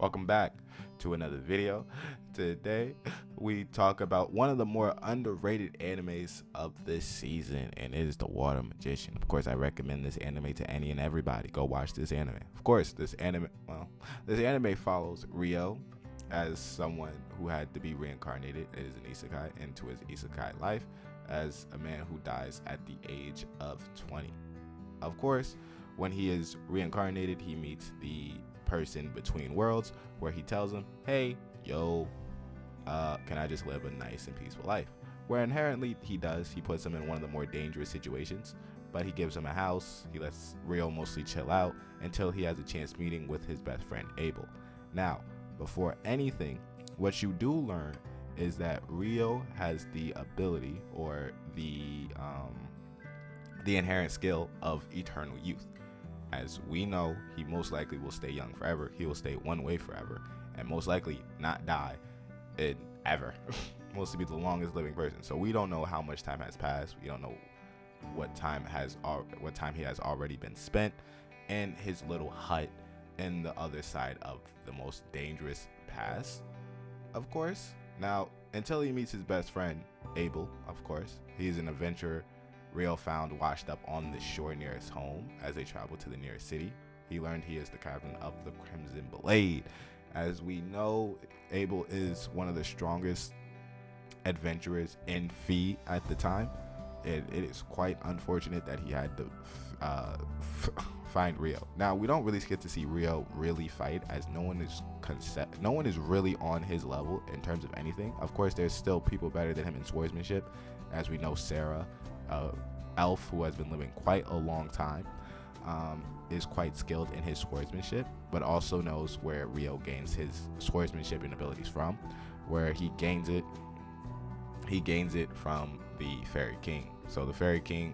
Welcome back to another video. Today we talk about one of the more underrated animes of this season, and it is The Water Magician. Of course, I recommend this anime to any and everybody. Go watch this anime. Of course, this anime follows Ryo as someone who had to be reincarnated as an isekai into his isekai life as a man who dies at the age of 20. Of course, when he is reincarnated, he meets the person between worlds where he tells him, hey, yo, can I just live a nice and peaceful life? Where inherently he does. He puts him in one of the more dangerous situations, but he gives him a house. He lets Ryo mostly chill out until he has a chance meeting with his best friend Abel. Now, before anything, what you do learn is that Ryo has the ability or the inherent skill of eternal youth. As we know, he most likely will stay young forever. He will stay one way forever, and most likely not die ever. Mostly be the longest living person. So we don't know how much time has passed. We don't know what time he has already been spent in his little hut in the other side of the most dangerous pass. Of course. Now, until he meets his best friend Abel, of course, he's an adventurer Ryo found washed up on the shore near his home. As they travel to the nearest city, he learned he is the captain of the Crimson Blade. As we know, Abel is one of the strongest adventurers in Fee at the time. It is quite unfortunate that he had to find Ryo. Now, we don't really get to see Ryo really fight, as no one is really on his level in terms of anything. Of course, there's still people better than him in swordsmanship. As we know, Sarah, elf who has been living quite a long time, is quite skilled in his swordsmanship, but also knows where Ryo gains his swordsmanship and abilities from. Where he gains it from the Fairy King. So the Fairy King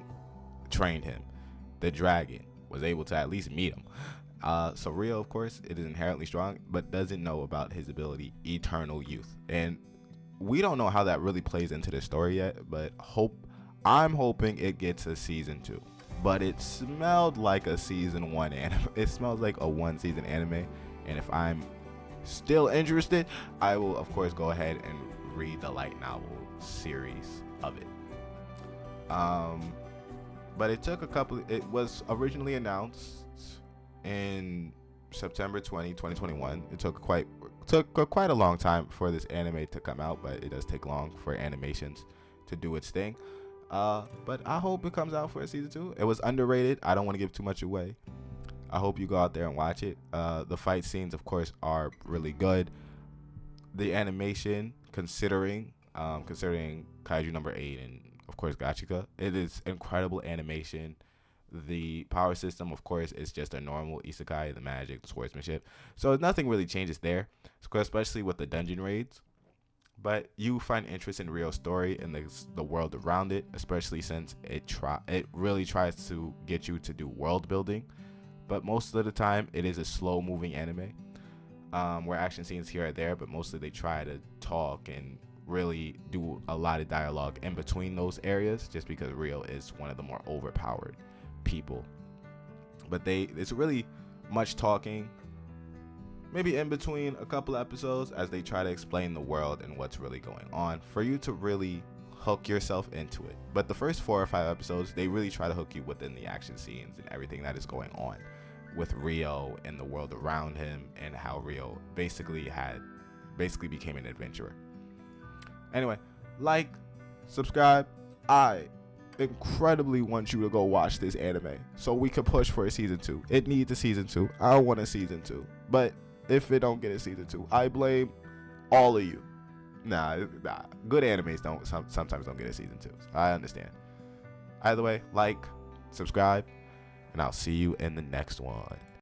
trained him. The dragon was able to at least meet him. So Ryo, of course, it is inherently strong, but doesn't know about his ability Eternal Youth. And we don't know how that really plays into the story yet, but I'm hoping it gets a season 2. But it smelled like a season 1 anime. It smells like a 1-season anime. And if I'm still interested, I will, of course, go ahead and read the light novel series of it. But it was originally announced in September 2021. It took quite a long time for this anime to come out, but it does take long for animations to do its thing. But I hope it comes out for a season 2. It was underrated. I don't want to give too much away. I hope you go out there and watch it. The fight scenes, of course, are really good. The animation, considering Kaiju number 8 and of course Gachika, it is incredible animation. The power system, of course, is just a normal isekai, the magic, the swordsmanship. So nothing really changes there, especially with the dungeon raids. But you find interest in Ryo's story and the world around it, especially since it really tries to get you to do world building. But most of the time, it is a slow moving anime, where action scenes here or there, but mostly they try to talk and really do a lot of dialogue in between those areas, just because Ryo is one of the more overpowered people. But it's really much talking, maybe in between a couple episodes, as they try to explain the world and what's really going on for you to really hook yourself into it. But the first 4 or 5 episodes, they really try to hook you within the action scenes and everything that is going on with Ryo and the world around him, and how Ryo basically became an adventurer. Anyway, like, subscribe. I incredibly want you to go watch this anime so we can push for a season 2. It needs a season 2. I want a season 2. But if it don't get a season 2, I blame all of you. Nah. Good animes sometimes don't get a season 2. I understand. Either way, like, subscribe, and I'll see you in the next one.